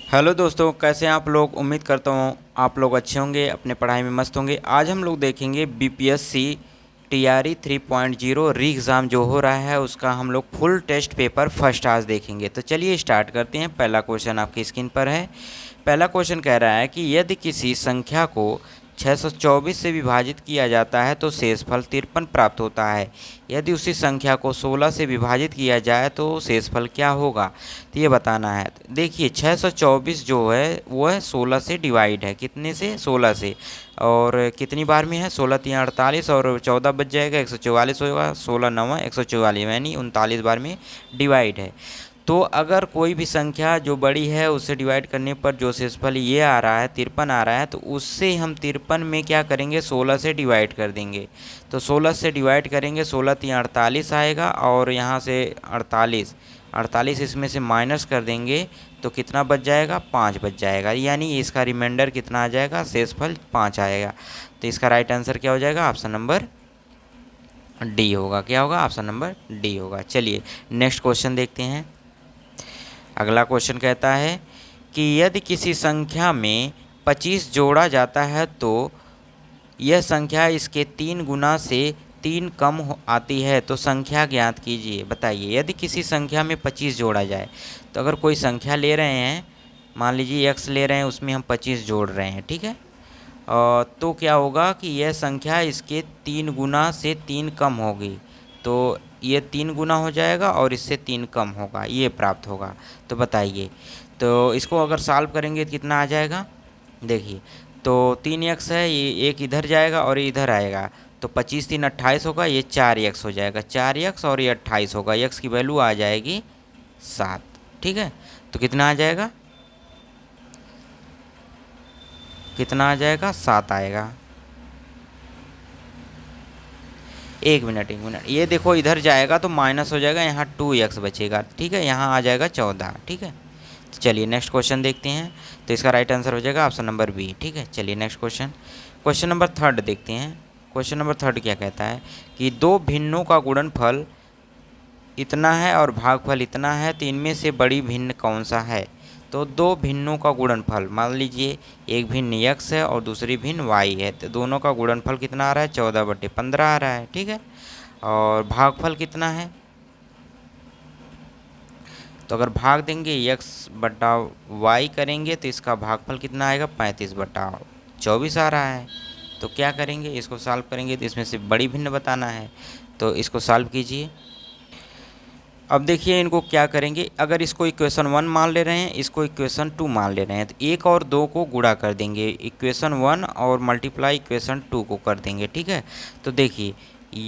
Hello दोस्तों, कैसे हैं आप लोग। उम्मीद करता हूँ आप लोग अच्छे होंगे, अपने पढ़ाई में मस्त होंगे। आज हम लोग देखेंगे बीपीएससी टीआरई 3.0 री एग्ज़ाम जो हो रहा है उसका हम लोग फुल टेस्ट पेपर फर्स्ट आज देखेंगे। तो चलिए स्टार्ट करते हैं। पहला क्वेश्चन आपकी स्क्रीन पर है। पहला क्वेश्चन कह रहा है कि यदि किसी संख्या को 624 से विभाजित किया जाता है तो शेषफल 53 प्राप्त होता है। यदि उसी संख्या को 16 से विभाजित किया जाए तो शेषफल क्या होगा, तो ये बताना है। देखिए 624 जो है वो है 16 से डिवाइड है। कितने से? 16 से। और कितनी बार में है? 16 3 48 और 14 बच जाएगा, 144 होगा। 16 9 144 यानी 39 बार में डिवाइड है। तो अगर कोई भी संख्या जो बड़ी है उससे डिवाइड करने पर जो शेषफल ये आ रहा है 53 आ रहा है, तो उससे हम 53 में क्या करेंगे? 16 से डिवाइड कर देंगे। तो 16 से डिवाइड करेंगे, 16 3 48 आएगा और यहाँ से 48 इसमें से माइनस कर देंगे तो कितना बच जाएगा? 5 बच जाएगा। यानी इसका रिमाइंडर कितना आ जाएगा? शेषफल 5 आएगा। तो इसका राइट आंसर क्या हो जाएगा? ऑप्शन नंबर डी होगा। क्या होगा? ऑप्शन नंबर डी होगा। चलिए नेक्स्ट क्वेश्चन देखते हैं। अगला क्वेश्चन कहता है कि यदि किसी संख्या में 25 जोड़ा जाता है तो यह संख्या इसके 3 गुना से 3 कम आती है, तो संख्या ज्ञात कीजिए। बताइए यदि किसी संख्या में 25 जोड़ा जाए, तो अगर कोई संख्या ले रहे हैं, मान लीजिए x ले रहे हैं, उसमें हम 25 जोड़ रहे हैं, ठीक है। तो क्या होगा कि यह संख्या इसके 3 गुना से 3 कम होगी। तो ये 3 गुना हो जाएगा और इससे 3 कम होगा, ये प्राप्त होगा। तो बताइए, तो इसको अगर सॉल्व करेंगे तो कितना आ जाएगा? देखिए, तो 3x है, ये एक इधर जाएगा और ये इधर आएगा, तो 25 3 28 होगा, ये 4x हो जाएगा। 4x और ये 28 होगा, x की वैल्यू आ जाएगी 7। ठीक है, तो कितना आ जाएगा? कितना आ जाएगा? 7 आएगा। एक मिनट, ये देखो इधर जाएगा तो माइनस हो जाएगा, यहाँ 2x बचेगा। ठीक है, यहाँ आ जाएगा 14। ठीक है, तो चलिए नेक्स्ट क्वेश्चन देखते हैं। तो इसका राइट आंसर हो जाएगा ऑप्शन नंबर बी। ठीक है, चलिए next question, question number third देखते हैं। क्वेश्चन नंबर थर्ड क्या कहता है कि दो भिन्नों का गुणनफल इतना है और भागफल इतना है, तो इनमें से बड़ी भिन्न कौन सा है? तो दो भिन्नों का गुणनफल, मान लीजिए एक भिन्न x है और दूसरी भिन्न y है, तो दोनों का गुणनफल कितना आ रहा है? 14/15 आ रहा है। ठीक है, और भागफल कितना है? तो अगर भाग देंगे x/y करेंगे तो इसका भागफल कितना आएगा? 35/24 आ रहा है। तो क्या करेंगे? इसको सॉल्व करेंगे तो इसमें से बड़ी भिन्न बताना है, तो इसको सॉल्व कीजिए। अब देखिए इनको क्या करेंगे, अगर इसको इक्वेशन 1 मान ले रहे हैं, इसको इक्वेशन 2 मान ले रहे हैं, तो 1 और 2 को गुणा कर देंगे, इक्वेशन 1 और मल्टीप्लाई इक्वेशन 2 को कर देंगे। ठीक है, तो देखिए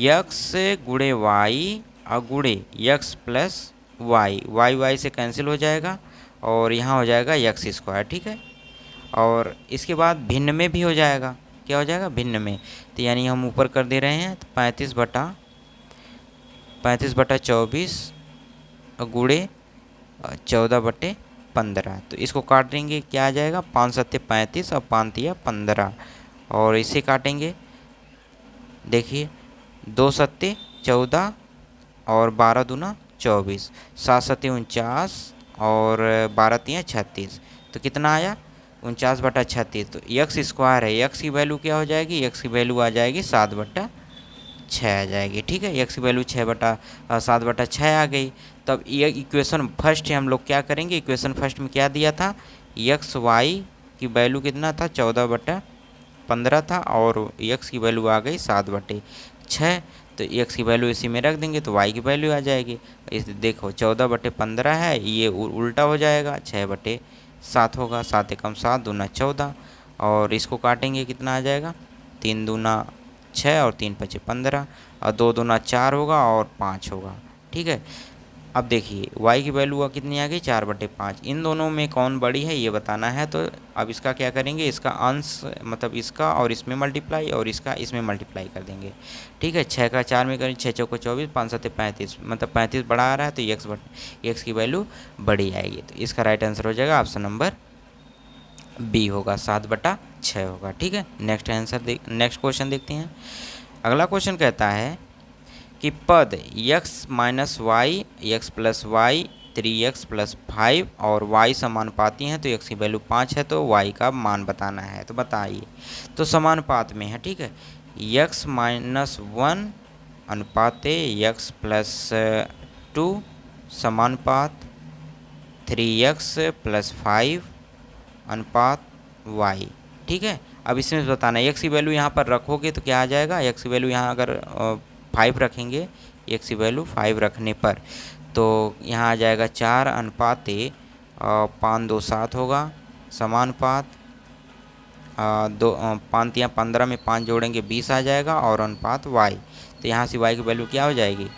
x गुणे y और गुणे x प्लस y से कैंसिल हो जाएगा और यहाँ हो जाएगा x²। ठीक है, और इसके बाद भिन्न में भी हो जाएगा। क्या हो जाएगा? भिन्न में। तो यानी हम ऊपर कर दे रहे हैं, तो 35/24 गुणे 14/15। तो इसको काट देंगे, क्या आ जाएगा? 5 7 35 और 5 3 15, और इसे काटेंगे। देखिए 2 7 14 और 12 दूना 24, 7 7 49 और 12 3 36। तो कितना आया? 49/36। तो x² है, x की वैल्यू क्या हो जाएगी? x की वैल्यू आ जाएगी 7/6 आ जाएगी। ठीक है, x की वैल्यू 7/6 आ गई। तब ये इक्वेशन फर्स्ट है, हम लोग क्या करेंगे? इक्वेशन फर्स्ट में क्या दिया था? y की वैल्यू कितना था? 14/15 था, और x की वैल्यू आ गई 7/6। तो x की वैल्यू इसी में रख देंगे तो y की वैल्यू आ जाएगी। इस देखो 14/15 है, ये उल्टा हो जाएगा, 6/7 होगा। 7 एकम 7 दूना 14, और इसको काटेंगे, कितना आ जाएगा? 3 दूना 6 और 3 5 15, और 2 दूना 4 होगा और 5 होगा। ठीक है, अब देखिए y की वैल्यू कितनी आ गई? 4/5। इन दोनों में कौन बड़ी है ये बताना है। तो अब इसका क्या करेंगे? इसका अंश मतलब इसका और इसमें मल्टीप्लाई और इसका इसमें मल्टीप्लाई कर देंगे। ठीक है, 6 का 4 में करें, 6 चौको 24, 5 7 35, मतलब 35 बड़ा आ रहा है, तो x की वैल्यू बड़ी आएगी। तो इसका राइट आंसर हो जाएगा ऑप्शन नंबर बी होगा, 7/6 होगा। ठीक है, नेक्स्ट क्वेश्चन देखते हैं। अगला क्वेश्चन कहता है कि पद x - y x + y 3x plus 5 और y समानुपाती हैं तो x की वैल्यू 5 है तो y का मान बताना है। तो बताइए, तो समानुपात में है, ठीक है। x minus 1 अनुपाते x plus 2 समानुपात 3x plus 5 अनुपात y, ठीक है। अब इसमें बताना है x की वैल्यू यहाँ पर रखोगे तो क्या आ जाएगा, x की वैल्यू यहाँ अगर 5 रखेंगे, x की वैल्यू 5 रखने पर तो यहाँ आ जाएगा 4 अनुपाते 5 2 7 होगा समानुपात 5 या 15 में 5 जोड़ेंगे 20 आ जाएगा और अनुपात y। तो यहाँ से y की वैल्यू क्या हो जाएगी,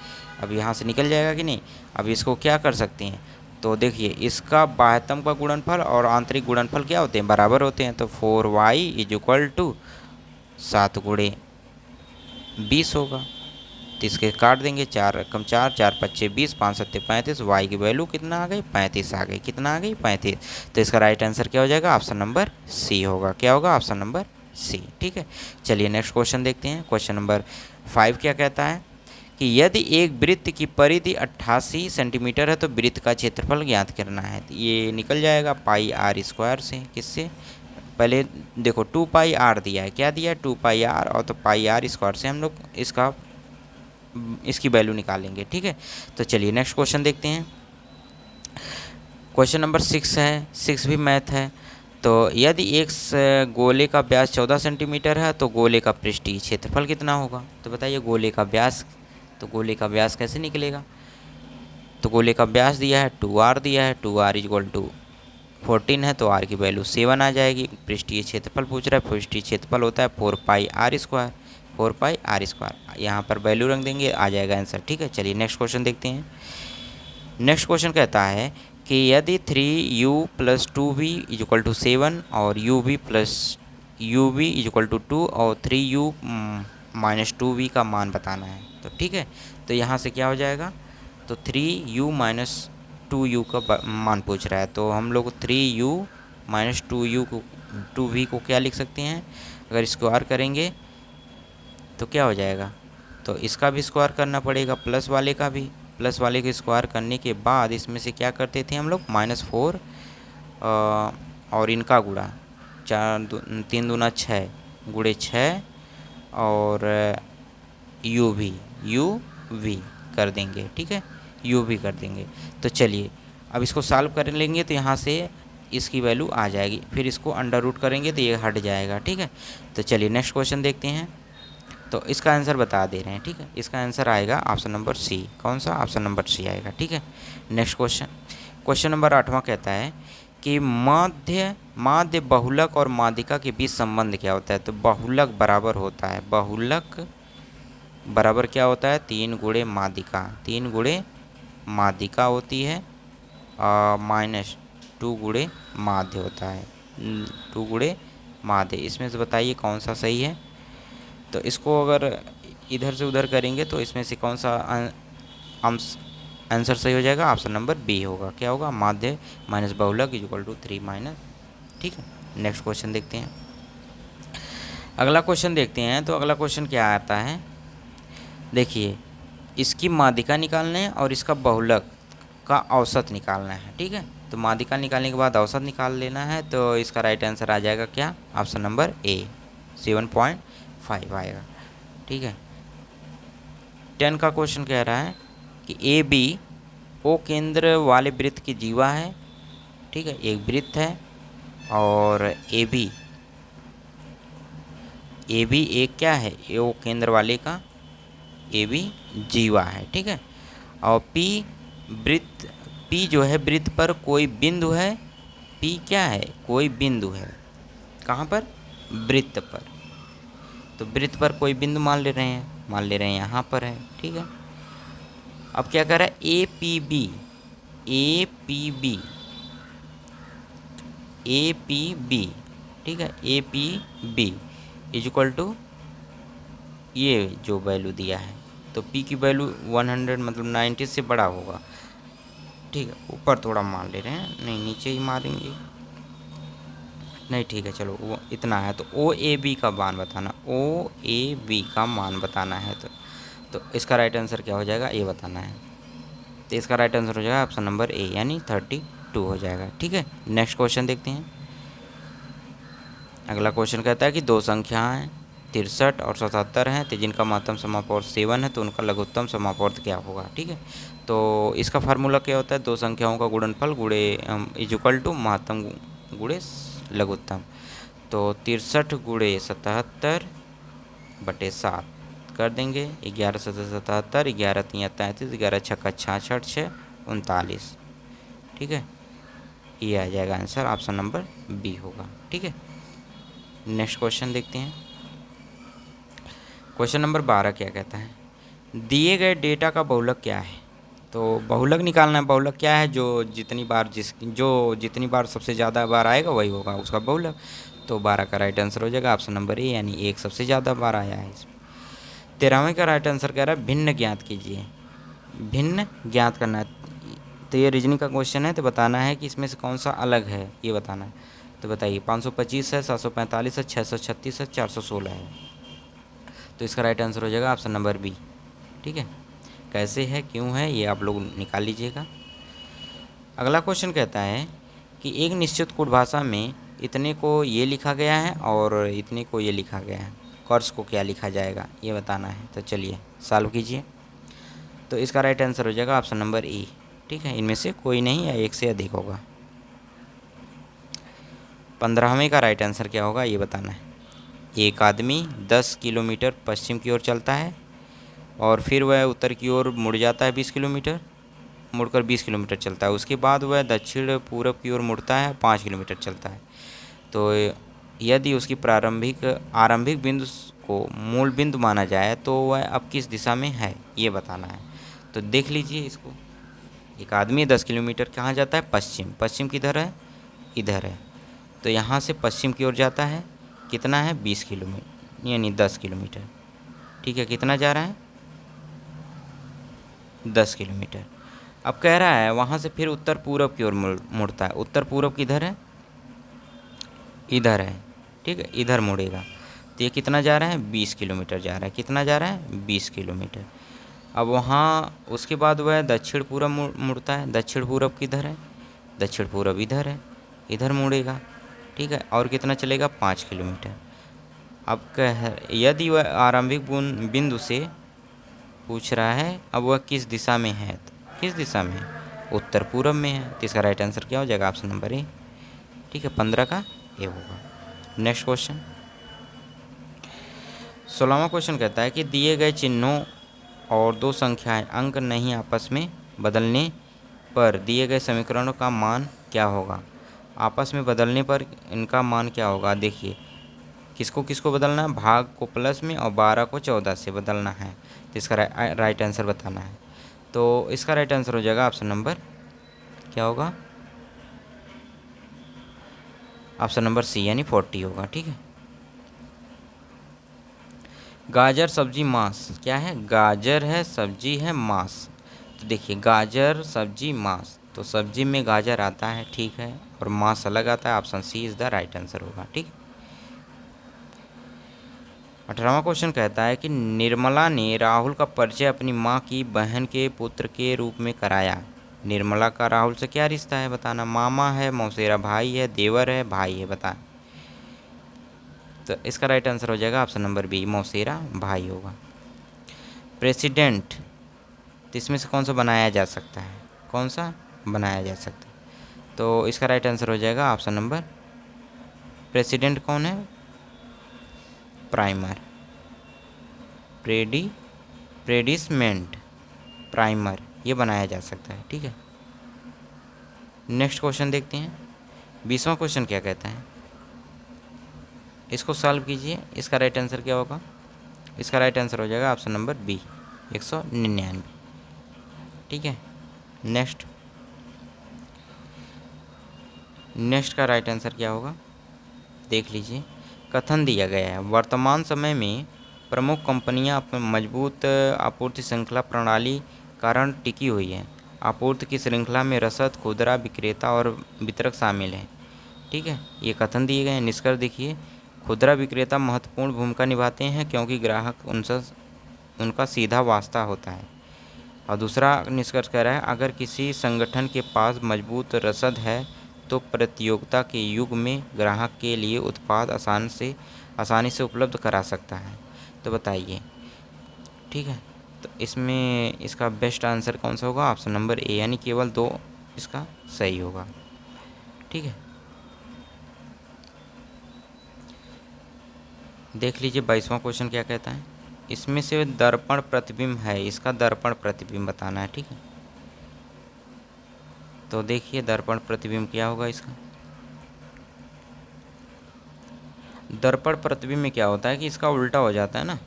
अब यहाँ से निकल जाएगा कि नहीं। अब इसको क्या कर सकते हैं, तो देखिए इसका बाह्यतम का गुणनफल और आंतरिक गुणनफल क्या होते हैं, बराबर होते हैं। तो 4y इज इक्वल टू 7 गुणे 20 होगा। तो इसके काट देंगे, 4 रकम 4 4 पच्चे 20 5 सत्ते 35, वाई की वैल्यू कितना आ गई 35 आ गई। कितना आ गई 35। तो इसका राइट आंसर क्या हो जाएगा, ऑप्शन नंबर सी होगा। क्या होगा, ऑप्शन नंबर सी, ठीक है। चलिए नेक्स्ट क्वेश्चन देखते हैं। क्वेश्चन नंबर 5 क्या कहता है कि यदि एक वृत्त की परिधि 88 सेंटीमीटर है तो वृत्त का क्षेत्रफल ज्ञात करना है। तो ये निकल जाएगा पाई आर स्क्वायर से। किससे, पहले देखो 2 पाई आर दिया है, क्या दिया है 2 पाई आर, और तो पाई आर स्क्वायर से हम लोग इसकी वैल्यू निकालेंगे, ठीक है। तो चलिए नेक्स्ट क्वेश्चन देखते हैं। क्वेश्चन नंबर 6 है, 6 भी मैथ है। तो यदि एक गोले का व्यास 14 सेंटीमीटर है तो गोले का पृष्ठीय क्षेत्रफल कितना होगा। तो बताइए गोले का व्यास, तो गोले का व्यास कैसे निकलेगा। तो गोले का व्यास दिया है 2r दिया है, 2r इक्वल टू 14 है तो r की वैल्यू 7 आ जाएगी। पृष्ठीय क्षेत्रफल पूछ रहा है, पृष्ठीय क्षेत्रफल होता है 4 pi R square, 4 pi R square. यहाँ पर वैल्यू रख देंगे, आ जाएगा आंसर, ठीक है। चलिए नेक्स्ट क्वेश्चन देखते हैं। नेक्स्ट क्वेश्चन कहता है कि यदि 3u plus 2v equal to 7 और uv plus uv equal to 2 और 3u माइनस 2v का मान बताना है। तो ठीक है, तो यहाँ से क्या हो जाएगा, तो 3u माइनस 2u का मान पूछ रहा है। तो हम लोग 3u माइनस 2v को क्या लिख सकते हैं, अगर स्क्वायर करेंगे तो क्या हो जाएगा, तो इसका भी स्क्वायर करना पड़ेगा, प्लस वाले का भी। प्लस वाले को स्क्वायर करने के बाद इसमें से क्या करते थे हम लोग, -4 और इनका गुणा 3 दूना 6 गुणे 6 और यू भी कर देंगे, ठीक है, यू भी कर देंगे। तो चलिए अब इसको सॉल्व कर लेंगे तो यहाँ से इसकी वैल्यू आ जाएगी, फिर इसको अंडर रूट करेंगे तो ये हट जाएगा, ठीक है। तो चलिए नेक्स्ट क्वेश्चन देखते हैं। तो इसका आंसर बता दे रहे हैं, ठीक है। इसका आंसर आएगा ऑप्शन नंबर सी। कौन सा, ऑप्शन नंबर सी आएगा, ठीक है। नेक्स्ट क्वेश्चन, क्वेश्चन नंबर 8वां कहता है कि माध्य बहुलक और माध्यिका के बीच संबंध क्या होता है। तो बहुलक बराबर होता है, बहुलक बराबर क्या होता है, 3 गुणे माध्यिका, 3 गुणे माध्यिका होती है -2 गुणे माध्य होता है, 2 गुणे माध्य। इसमें से बताइए कौन सा सही है। तो इसको अगर इधर से उधर करेंगे तो इसमें से कौन सा आंसर सही हो जाएगा, ऑप्शन नंबर बी होगा। क्या होगा, माध्य माइनस बहुलक इक्वल टू 3 माइनस, ठीक है। नेक्स्ट क्वेश्चन देखते हैं। अगला क्वेश्चन देखते हैं। तो अगला क्वेश्चन क्या आता है, देखिए इसकी माध्यिका निकालना है और इसका बहुलक का औसत निकालना है, ठीक है। तो माध्यिका निकालने के बाद औसत निकाल लेना है। तो इसका राइट आंसर आ जाएगा क्या, ऑप्शन नंबर ए 7.5 आएगा, ठीक है। 10 का क्वेश्चन कह रहा है कि ए बी ओ केंद्र वाले वृत्त की जीवा है, ठीक है। एक वृत्त है और ए बी एक क्या है, ओ केंद्र वाले का ए बी जीवा है, ठीक है। और पी जो है वृत्त पर कोई बिंदु है, पी क्या है, कोई बिंदु है, कहाँ पर, वृत्त पर। तो वृत्त पर कोई बिंदु मान ले रहे हैं यहाँ पर है, ठीक है। अब क्या कर रहा है, ए पी बी, ठीक है, A P B is equal to ये जो वैल्यू दिया है। तो पी की वैल्यू 100 मतलब 90 से बड़ा होगा, ठीक है। ऊपर थोड़ा मान ले रहे हैं, नहीं नीचे ही मारेंगे, नहीं ठीक है चलो वो इतना है। तो ओ ए बी का मान बताना, ओ ए बी का मान बताना है। तो इसका राइट आंसर क्या हो जाएगा, ये बताना है। तो इसका राइट आंसर हो जाएगा ऑप्शन नंबर ए यानी 32 हो जाएगा। ठीक है, नेक्स्ट क्वेश्चन देखते हैं। अगला क्वेश्चन कहता है कि दो संख्याएं 63 और 77 हैं, तो जिनका महत्तम समापवर्त 7 है, तो उनका लघुत्तम समापवर्त क्या होगा। ठीक है, तो इसका फार्मूला क्या होता है, दो संख्याओं का गुणनफल गुणे इज इक्वल टू महत्तम गुणे लघुत्तम। तो 63 गुणे 77 बटे 7 कर देंगे, 11 7 77, 11 3 33, 11 6 66, 6 39। ठीक है, ये आ जाएगा आंसर, ऑप्शन नंबर बी होगा। ठीक है, नेक्स्ट क्वेश्चन देखते हैं। क्वेश्चन नंबर 12 क्या कहता है, दिए गए डेटा का बहुलक क्या है। तो बहुलक निकालना है। बहुलक क्या है, जो जितनी बार सबसे ज़्यादा बार आएगा वही होगा उसका बहुलक। तो 12 का राइट आंसर हो जाएगा ऑप्शन नंबर ए यानी एक सबसे ज़्यादा बार आया है इसमें। 13वें का राइट आंसर कह रहा है भिन्न ज्ञात कीजिए। भिन्न ज्ञात करना है, तो ये रीजनिंग का क्वेश्चन है, तो बताना है कि इसमें से कौन सा अलग है, ये बताना है। तो बताइए, 525 है, 745 है, 636 है, 416 है। तो इसका राइट आंसर हो जाएगा ऑप्शन नंबर बी। ठीक है, कैसे है, क्यों है, ये आप लोग निकाल लीजिएगा। अगला क्वेश्चन कहता है कि एक निश्चित कोड भाषा में इतने को ये लिखा गया है और इतने को ये लिखा गया है, कर्स को क्या लिखा जाएगा, ये बताना है। तो चलिए सॉल्व कीजिए। तो इसका राइट आंसर हो जाएगा ऑप्शन नंबर ई। ठीक है, इनमें से कोई नहीं या एक से अधिक होगा। 15वें का राइट आंसर क्या होगा, ये बताना है। एक आदमी 10 किलोमीटर पश्चिम की ओर चलता है और फिर वह उत्तर की ओर मुड़ जाता है 20 किलोमीटर, मुड़कर 20 किलोमीटर चलता है। उसके बाद वह दक्षिण पूरब की ओर मुड़ता है, 5 किलोमीटर चलता है। तो यदि उसकी आरंभिक बिंदु को मूल बिंदु माना जाए तो वह अब किस दिशा में है, ये बताना है। तो देख लीजिए इसको। एक आदमी 10 किलोमीटर कहाँ जाता है, पश्चिम। पश्चिम किधर है, इधर है। तो यहाँ से पश्चिम की ओर जाता है, कितना है, 20 किलोमीटर यानी 10 किलोमीटर। ठीक है, कितना जा रहा है, 10 किलोमीटर। अब कह रहा है वहाँ से फिर उत्तर पूरब की ओर मुड़ता है। उत्तर पूरब किधर है, इधर है। ठीक है, इधर मुड़ेगा। तो ये कितना जा रहा है, 20 किलोमीटर जा रहा है। कितना जा रहा है, 20 किलोमीटर। अब वहाँ उसके बाद वह दक्षिण पूरब मुड़ता है। दक्षिण पूरब किधर है, दक्षिण पूरब इधर है, इधर मुड़ेगा। ठीक है, और कितना चलेगा, 5 किलोमीटर। अब यदि वह आरंभिक बिंदु से पूछ रहा है अब वह किस दिशा में है, तो किस दिशा में है, उत्तर पूरब में है। तो इसका राइट आंसर क्या हो जाएगा, ऑप्शन नंबर ए। ठीक है, 15 का ए होगा। नेक्स्ट क्वेश्चन 16वां क्वेश्चन कहता है कि दिए गए चिन्हों और दो संख्याएं अंक नहीं आपस में बदलने पर दिए गए समीकरणों का मान क्या होगा। आपस में बदलने पर इनका मान क्या होगा। देखिए, किसको किसको बदलना है, भाग को प्लस में और 12 को 14 से बदलना है। तो इसका राइट आंसर बताना है। तो इसका राइट आंसर हो जाएगा ऑप्शन नंबर क्या होगा, ऑप्शन नंबर सी यानी 40 होगा। ठीक है, गाजर सब्जी मांस क्या है, गाजर है, सब्जी है, मांस। तो देखिए, गाजर सब्जी मांस, तो सब्जी में गाजर आता है, ठीक है, और मांस अलग आता है। Option C is the right answer होगा। ठीक, 18वां क्वेश्चन कहता है कि निर्मला ने राहुल का परिचय अपनी माँ की बहन के पुत्र के रूप में कराया। निर्मला का राहुल से क्या रिश्ता है बताना। मामा है, मौसेरा भाई है, देवर है, भाई है, बताएं। तो इसका राइट आंसर हो जाएगा ऑप्शन नंबर बी, मौसेरा भाई होगा। प्रेसिडेंट, तो इसमें से कौन सा बनाया जा सकता है, कौन सा बनाया जा सकता है। तो इसका राइट आंसर हो जाएगा ऑप्शन नंबर, प्रेसिडेंट कौन है, प्राइमर, प्रेडिसमेंट, प्राइमर, ये बनाया जा सकता है। ठीक है, नेक्स्ट क्वेश्चन देखते हैं। 20वां क्वेश्चन क्या कहता है, इसको सॉल्व कीजिए। इसका राइट आंसर क्या होगा, इसका राइट आंसर हो जाएगा ऑप्शन नंबर बी, 199। ठीक है, नेक्स्ट का राइट आंसर क्या होगा देख लीजिए। कथन दिया गया है, वर्तमान समय में प्रमुख कंपनियां अपने मजबूत आपूर्ति श्रृंखला प्रणाली कारण टिकी हुई है। आपूर्ति की श्रृंखला में रसद, खुदरा विक्रेता और वितरक शामिल हैं। ठीक है, ये कथन दिए गए हैं। निष्कर्ष देखिए, खुदरा विक्रेता महत्वपूर्ण भूमिका निभाते हैं क्योंकि ग्राहक उनका सीधा वास्ता होता है। और दूसरा निष्कर्ष कह रहा है, अगर किसी संगठन के पास मजबूत रसद है तो प्रतियोगिता के युग में ग्राहक के लिए उत्पाद आसानी से उपलब्ध करा सकता है। तो बताइए, ठीक है। तो इसमें इसका बेस्ट आंसर कौन सा होगा? ऑप्शन नंबर ए, यानी केवल 2 इसका सही होगा, ठीक है। देख लीजिए 22वां क्वेश्चन क्या कहता है। इसमें से दर्पण प्रतिबिंब है, इसका दर्पण प्रतिबिंब बताना है, ठीक है। तो देखिए दर्पण प्रतिबिंब क्या होगा इसका। दर्पण प्रतिबिंब में क्या होता है कि इसका उल्टा हो जाता है ना,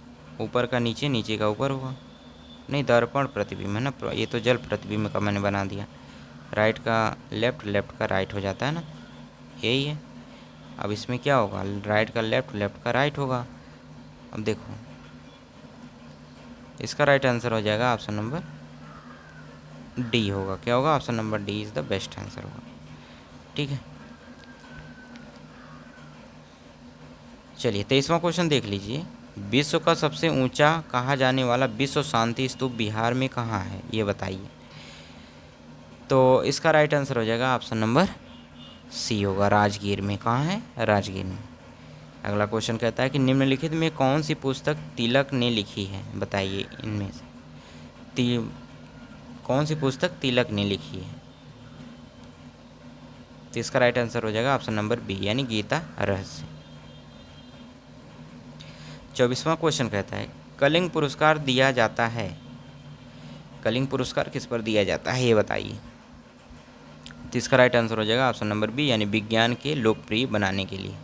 ऊपर का नीचे, नीचे का ऊपर होगा। नहीं, दर्पण प्रतिबिंब है ना, ये तो जल प्रतिबिंब का मैंने बना दिया। राइट का लेफ्ट, लेफ्ट का राइट हो जाता है ना, यही है। अब इसमें क्या होगा, राइट का लेफ्ट, लेफ्ट का राइट होगा। अब देखो इसका राइट आंसर हो जाएगा ऑप्शन नंबर डी होगा। क्या होगा? Option number D is the best answer होगा, ठीक है। चलिए 23वां क्वेश्चन देख लीजिए। विश्व का सबसे ऊंचा कहा जाने वाला विश्व शांति स्तूप बिहार में कहाँ है, ये बताइए। तो इसका राइट आंसर हो जाएगा ऑप्शन नंबर सी होगा, राजगीर में। कहाँ है? राजगीर में। अगला क्वेश्चन कहता है कि निम्नलिखित में कौन सी पुस्तक तिलक ने लिखी है, बताइए इनमें से कौन सी पुस्तक तिलक ने लिखी है। तो इसका राइट आंसर हो जाएगा ऑप्शन नंबर बी, यानी गीता रहस्य। 24वां क्वेश्चन कहता है कलिंग पुरस्कार दिया जाता है, कलिंग पुरस्कार किस पर दिया जाता है, ये बताइए। तो इसका राइट आंसर हो जाएगा ऑप्शन नंबर बी, यानी विज्ञान के लोकप्रिय बनाने के लिए।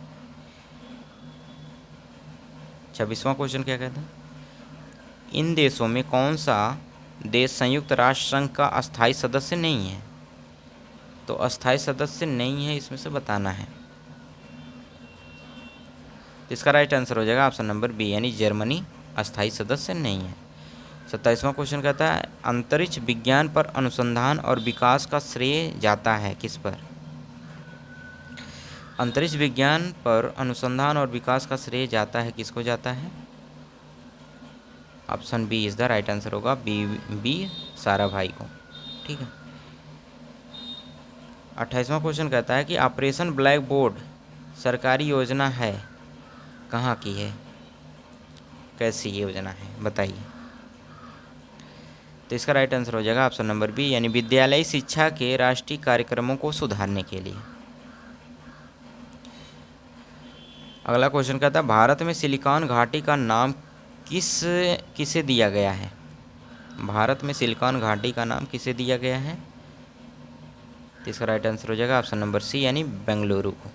26वां क्वेश्चन क्या कहता है, इन देशों में कौन सा देश संयुक्त राष्ट्र संघ का अस्थायी सदस्य नहीं है। तो अस्थायी सदस्य नहीं है इसमें से बताना है। इसका राइट आंसर हो जाएगा ऑप्शन नंबर बी, यानी जर्मनी अस्थायी सदस्य नहीं है। 27वां क्वेश्चन कहता है अंतरिक्ष विज्ञान पर अनुसंधान और विकास का श्रेय जाता है किस पर। अंतरिक्ष विज्ञान पर अनुसंधान और विकास का श्रेय जाता है किसको जाता है? Option B is the right answer होगा, बी साराभाई को, ठीक है। 28वां क्वेश्चन कहता है कि ऑपरेशन ब्लैक बोर्ड सरकारी योजना है, कहाँ की है, कैसी योजना है, बताइए। तो इसका राइट आंसर हो जाएगा ऑप्शन नंबर बी, यानी विद्यालयी शिक्षा के राष्ट्रीय कार्यक्रमों को सुधारने के लिए। अगला क्वेश्चन कहता है भारत में सिलिकॉन घाटी का नाम किसे दिया गया है। भारत में सिलिकॉन घाटी का नाम किसे दिया गया है? तो इसका राइट आंसर हो जाएगा ऑप्शन नंबर सी, यानी बेंगलुरु को।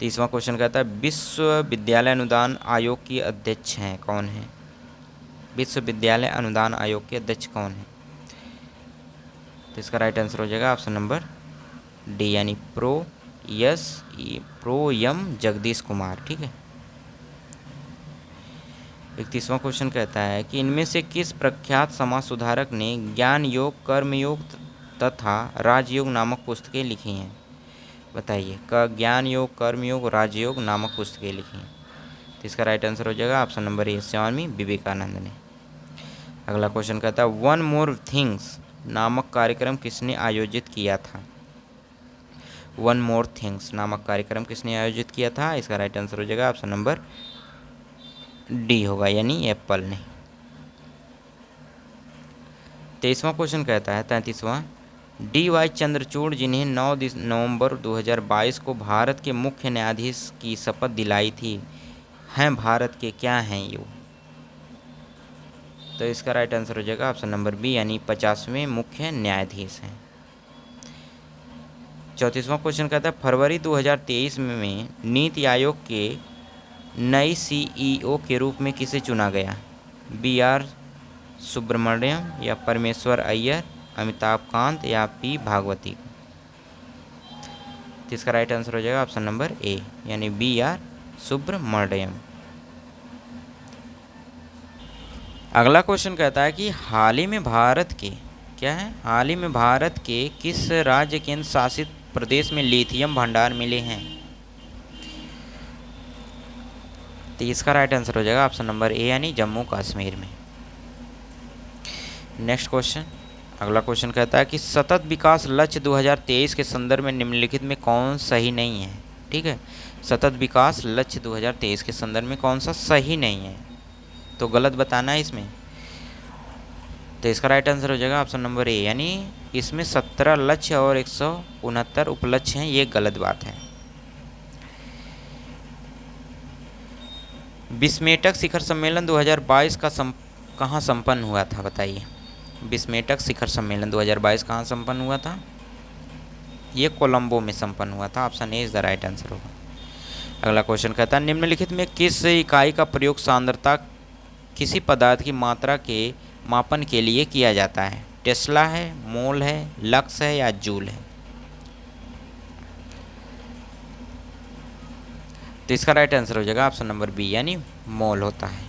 30वां क्वेश्चन कहता है विश्वविद्यालय अनुदान आयोग की अध्यक्ष हैं, कौन है? विश्वविद्यालय अनुदान आयोग के अध्यक्ष कौन है? तो इसका राइट आंसर हो जाएगा ऑप्शन नंबर डी, यानी प्रो एम जगदीश कुमार, ठीक है। 31वां क्वेश्चन कहता है कि इनमें से किस प्रख्यात समाज सुधारक ने ज्ञान योग, कर्मयोग तथा राजयोग नामक पुस्तकें लिखी हैं, बताइए। ज्ञान योग, कर्मयोग, राजयोग नामक पुस्तकें लिखी हैं। तो इसका राइट आंसर हो जाएगा option number A, Swami Vivekananda ने। अगला क्वेश्चन कहता है वन मोर थिंग्स नामक कार्यक्रम किसने आयोजित किया था। वन मोर थिंग्स नामक कार्यक्रम किसने आयोजित किया था? इसका राइट आंसर हो जाएगा ऑप्शन नंबर डी होगा, यानी एप्पल ने। 23वां क्वेश्चन कहता है 33वां डी.वाई. चंद्रचूड़ जिन्हें 9 नवंबर 2022 को भारत के मुख्य न्यायाधीश की शपथ दिलाई थी, हैं भारत के क्या हैं ये? तो इसका राइट आंसर हो जाएगा ऑप्शन नंबर बी, यानी 50वें मुख्य न्यायाधीश हैं। 34वां क्वेश्चन कहता है फरवरी 2023 में नीति आयोग के नई सीईओ के रूप में किसे चुना गया? बी.आर. सुब्रमण्यम या परमेश्वर अय्यर, अमिताभ कांत या पी भागवती? तो इसका राइट आंसर हो जाएगा ऑप्शन नंबर ए, यानी बी.आर. सुब्रमण्यम। अगला क्वेश्चन कहता है कि हाल ही में भारत के क्या है, हाल ही में भारत के किस राज्य केंद्र शासित प्रदेश में लिथियम भंडार मिले हैं? तो इसका राइट आंसर हो जाएगा ऑप्शन नंबर ए, यानी जम्मू कश्मीर में। नेक्स्ट क्वेश्चन, अगला क्वेश्चन कहता है कि सतत विकास लक्ष्य 2023 के संदर्भ में निम्नलिखित में कौन सही नहीं है। ठीक है, सतत विकास लक्ष्य 2023 के संदर्भ में कौन सा सही नहीं है, तो गलत बताना है इसमें। तो इसका राइट आंसर हो जाएगा ऑप्शन नंबर ए, यानी इसमें 17 लक्ष्य और 169 उपलक्ष्य हैं, ये गलत बात है। बिस्मेटक शिखर सम्मेलन 2022 का कहाँ संपन्न हुआ था, बताइए। बिस्मेटक शिखर सम्मेलन 2022 कहाँ संपन्न हुआ था, ये कोलंबो में संपन्न हुआ था। Option A is the right answer होगा। अगला क्वेश्चन कहता है निम्नलिखित में किस इकाई का प्रयोग सांद्रता किसी पदार्थ की मात्रा के मापन के लिए किया जाता है। टेस्ला है, मोल है, लक्स है या जूल है। तो इसका राइट आंसर हो जाएगा ऑप्शन नंबर बी, यानी मोल होता है।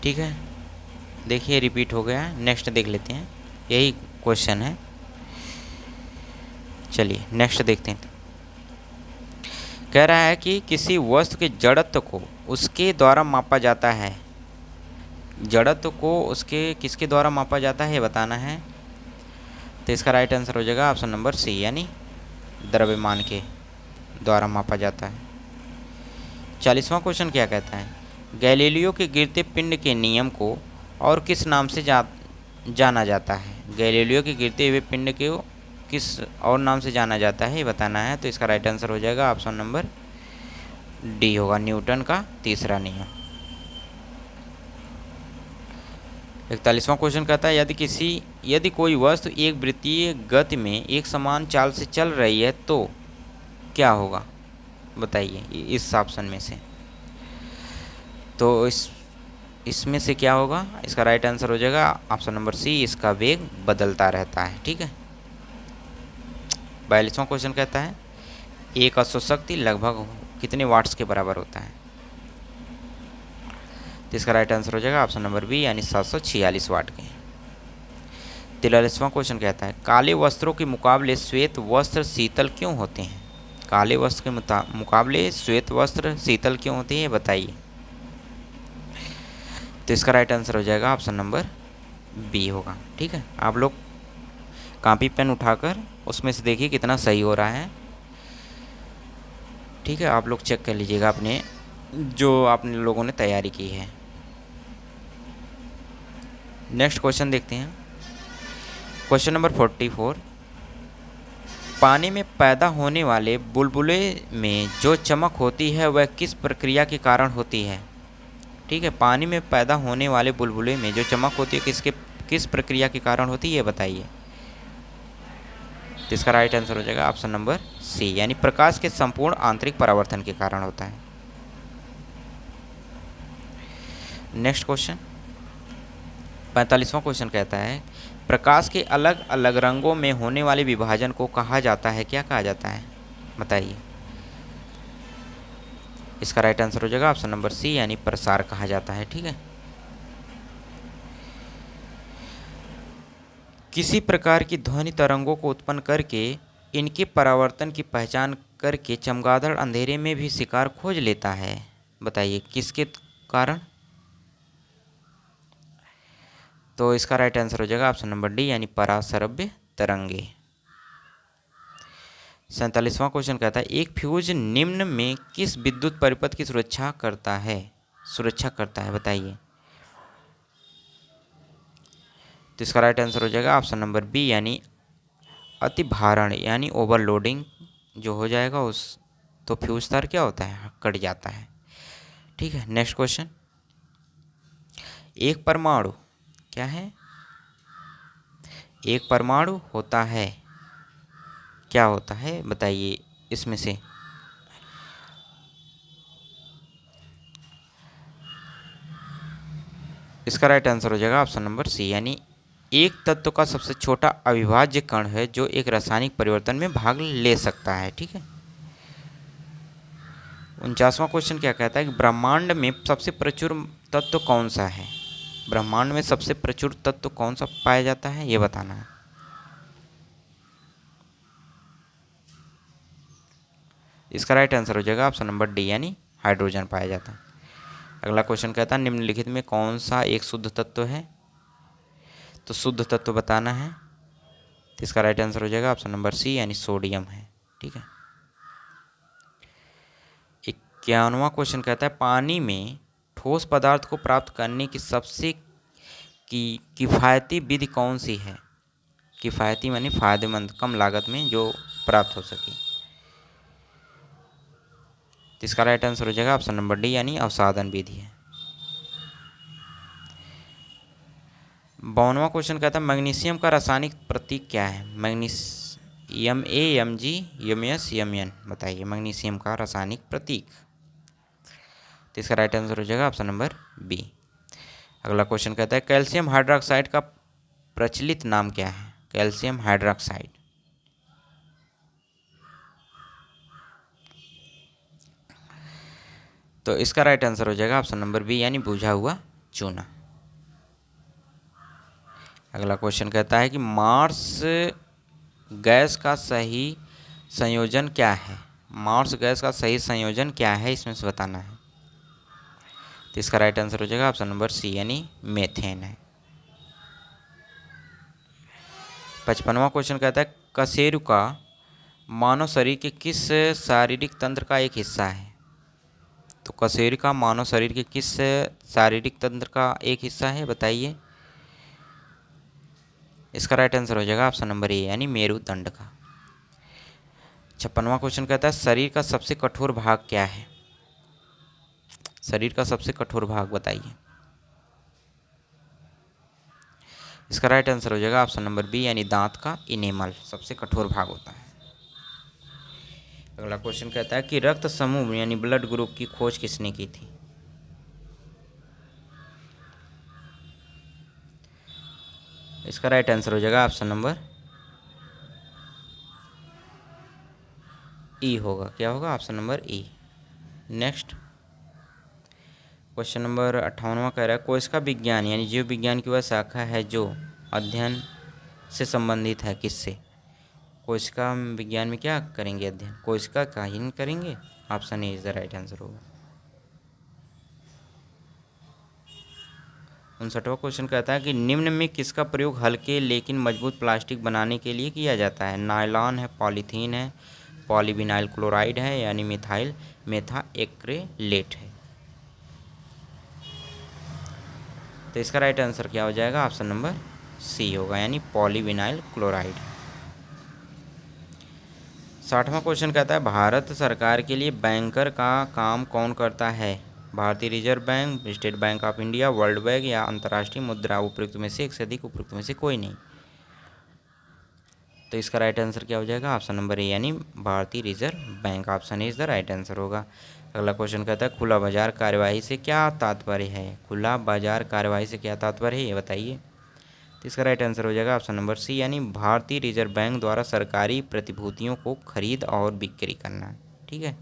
ठीक है, देखिए रिपीट हो गया। नेक्स्ट देख लेते हैं, यही क्वेश्चन है। चलिए नेक्स्ट देखते हैं। कह रहा है कि किसी वस्तु के जड़त्व को उसके द्वारा मापा जाता है। जड़त्व को उसके किसके द्वारा मापा जाता है, ये बताना है। तो इसका राइट आंसर हो जाएगा ऑप्शन नंबर सी, यानी द्रव्यमान के द्वारा मापा जाता है। 40वां क्वेश्चन क्या कहता है, गैलीलियो के गिरते पिंड के नियम को और किस नाम से जाना जाता है। गैलीलियो के गिरते हुए पिंड को किस और नाम से जाना जाता है, ये बताना है। तो इसका राइट आंसर हो जाएगा ऑप्शन नंबर डी होगा, न्यूटन का तीसरा नियम। 41वां क्वेश्चन कहता है यदि कोई वस्तु एक वृत्तीय गति में एक समान चाल से चल रही है तो क्या होगा, बताइए इस ऑप्शन में से। तो इसमें से क्या होगा, इसका राइट आंसर हो जाएगा ऑप्शन नंबर सी, इसका वेग बदलता रहता है। ठीक है, 42वां क्वेश्चन कहता है एक अश्व शक्ति लगभग कितने वाट्स के बराबर होता है। तो इसका राइट आंसर हो जाएगा ऑप्शन नंबर बी, यानी 746 वाट के। 43वां क्वेश्चन कहता है काले वस्त्रों के मुकाबले श्वेत वस्त्र शीतल क्यों होते हैं। काले वस्त्र के मुकाबले श्वेत वस्त्र शीतल क्यों होते हैं, बताइए। तो इसका राइट आंसर हो जाएगा ऑप्शन नंबर बी होगा। ठीक है, आप लोग कॉपी पेन उठाकर उसमें से देखिए कितना सही हो रहा है। ठीक है, आप लोग चेक कर लीजिएगा अपने जो आपने लोगों ने तैयारी की है। नेक्स्ट क्वेश्चन देखते हैं, क्वेश्चन नंबर 44। पानी में पैदा होने वाले बुलबुले में जो चमक होती है वह किस प्रक्रिया के कारण होती है। ठीक है, पानी में पैदा होने वाले बुलबुले में जो चमक होती है किस प्रक्रिया के कारण होती है, बताइए। तो इसका राइट आंसर हो जाएगा ऑप्शन नंबर सी, यानी प्रकाश के संपूर्ण आंतरिक परावर्तन के कारण होता है। नेक्स्ट क्वेश्चन 45वां क्वेश्चन कहता है प्रकाश के अलग अलग रंगों में होने वाले विभाजन को कहा जाता है, क्या कहा जाता है, बताइए। इसका राइट आंसर हो जाएगा ऑप्शन नंबर सी, यानी प्रसार कहा जाता है। ठीक है, किसी प्रकार की ध्वनि तरंगों को उत्पन्न करके इनके परावर्तन की पहचान करके चमगादड़ अंधेरे में भी शिकार खोज लेता है, बताइए किसके कारण। तो इसका राइट आंसर हो जाएगा ऑप्शन नंबर डी, यानी पराश्रव्य तरंगे। 47वां क्वेश्चन कहता है एक फ्यूज निम्न में किस विद्युत परिपथ की सुरक्षा करता है, बताइए। तो इसका राइट आंसर हो जाएगा ऑप्शन नंबर बी, यानी अतिभारण यानी ओवरलोडिंग जो हो जाएगा तो फ्यूज तार क्या होता है, कट जाता है। ठीक है, नेक्स्ट क्वेश्चन, एक परमाणु क्या है, एक परमाणु होता है, क्या होता है, बताइए इसमें से। इसका राइट आंसर हो जाएगा ऑप्शन नंबर सी, यानी एक तत्व का सबसे छोटा अविभाज्य कण है जो एक रासायनिक परिवर्तन में भाग ले सकता है। ठीक है, 49वां क्वेश्चन क्या कहता है कि ब्रह्मांड में सबसे प्रचुर तत्व कौन सा है। ब्रह्मांड में सबसे प्रचुर तत्व कौन सा पाया जाता है, ये बताना है। इसका राइट आंसर हो जाएगा ऑप्शन नंबर डी यानी हाइड्रोजन पाया जाता है। अगला क्वेश्चन कहता है निम्नलिखित में कौन सा एक शुद्ध तत्व है, तो शुद्ध तत्व बताना है, तो इसका राइट आंसर हो जाएगा ऑप्शन नंबर सी यानी सोडियम है। ठीक है। 51वां क्वेश्चन कहता है पानी में ठोस पदार्थ को प्राप्त करने की सबसे किफ़ायती विधि कौन सी है। किफ़ायती मानी फायदेमंद, कम लागत में जो प्राप्त हो सके। तो इसका राइट आंसर हो जाएगा ऑप्शन नंबर डी यानी अवसादन विधि है। 52वां क्वेश्चन कहता है मैग्नीशियम का रासायनिक प्रतीक क्या है। मैग्नीशियम Mg Ms Mn, बताइए मैग्नीशियम का रासायनिक प्रतीक। तो इसका राइट आंसर हो जाएगा ऑप्शन नंबर बी। अगला क्वेश्चन कहता है कैल्शियम हाइड्रोक्साइड का प्रचलित नाम क्या है। कैल्शियम हाइड्रोक्साइड, तो इसका राइट आंसर हो जाएगा ऑप्शन नंबर बी यानी बुझा हुआ चूना। अगला क्वेश्चन कहता है कि मार्स गैस का सही संयोजन क्या है। मार्स गैस का सही संयोजन क्या है, इसमें से बताना है। तो इसका राइट आंसर हो जाएगा ऑप्शन नंबर सी यानी मेथेन है। 55वां क्वेश्चन कहता है कशेरुका मानव शरीर के किस शारीरिक तंत्र का एक हिस्सा है। तो कशेरुका मानव शरीर के किस शारीरिक तंत्र का एक हिस्सा है, बताइए। इसका राइट आंसर हो जाएगा ऑप्शन नंबर ए यानी मेरुदंड का। 56वां क्वेश्चन कहता है शरीर का सबसे कठोर भाग क्या है। शरीर का सबसे कठोर भाग बताइए। इसका राइट आंसर हो जाएगा ऑप्शन नंबर बी यानी दांत का इनेमल सबसे कठोर भाग होता है। अगला क्वेश्चन कहता है कि रक्त समूह यानी ब्लड ग्रुप की खोज किसने की थी। इसका राइट आंसर हो जाएगा ऑप्शन नंबर ई होगा। क्या होगा, option number E. Next question number 58वां कह रहा है कोशिका विज्ञान यानी जीव विज्ञान की वह शाखा है जो अध्ययन से संबंधित है किससे। कोशिका विज्ञान में क्या करेंगे अध्ययन, कोशिका का ही करेंगे। Option A is the right answer होगा। 59वां क्वेश्चन कहता है कि निम्न में किसका प्रयोग हल्के लेकिन मजबूत प्लास्टिक बनाने के लिए किया जाता है। नायलॉन है, पॉलीथीन है, पॉलीविनाइल क्लोराइड है यानी मिथाइल मेथाएक्रेलेट है। तो इसका राइट आंसर क्या हो जाएगा, ऑप्शन नंबर सी होगा यानी पॉलीविनाइल क्लोराइड। 60वां क्वेश्चन कहता है भारत सरकार के लिए बैंकर का काम कौन करता है। भारतीय reserve bank, state bank of India, world bank या अंतर्राष्ट्रीय मुद्रा, उपयुक्त में से एक से अधिक, उपयुक्त में से कोई नहीं। तो इसका राइट आंसर क्या हो जाएगा, ऑप्शन नंबर ए यानी भारतीय reserve bank. Option A is the right answer होगा। अगला क्वेश्चन कहता है खुला बाजार कार्यवाही से क्या तात्पर्य है। खुला बाजार कार्यवाही से क्या तात्पर्य है, ये बताइए। तो इसका राइट आंसर हो जाएगा ऑप्शन नंबर सी यानी भारतीय रिजर्व बैंक द्वारा सरकारी प्रतिभूतियों को खरीद और बिक्री करना। ठीक है।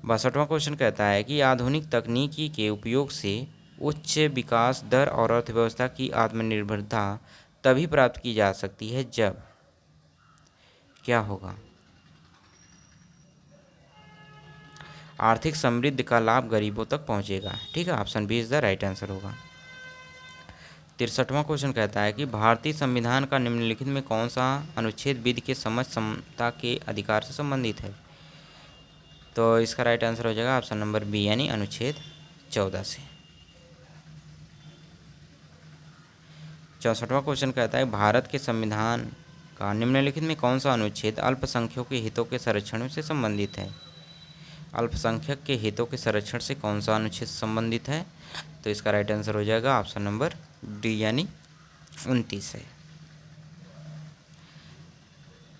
62वां क्वेश्चन कहता है कि आधुनिक तकनीकी के उपयोग से उच्च विकास दर और अर्थव्यवस्था की आत्मनिर्भरता तभी प्राप्त की जा सकती है जब क्या होगा, आर्थिक समृद्धि का लाभ गरीबों तक पहुंचेगा। ठीक है, option B is the right answer होगा। 63वां क्वेश्चन कहता है कि भारतीय संविधान का निम्नलिखित में कौन सा अनुच्छेद विधि के समझ समता के अधिकार से संबंधित है। तो इसका राइट आंसर हो जाएगा ऑप्शन नंबर बी यानी अनुच्छेद 14 से। 64वां क्वेश्चन कहता है भारत के संविधान का निम्नलिखित में कौन सा अनुच्छेद अल्पसंख्यकों के हितों के संरक्षण से संबंधित है। अल्पसंख्यक के हितों के संरक्षण से कौन सा अनुच्छेद संबंधित है। तो इसका राइट आंसर हो जाएगा ऑप्शन नंबर डी यानी 29 है।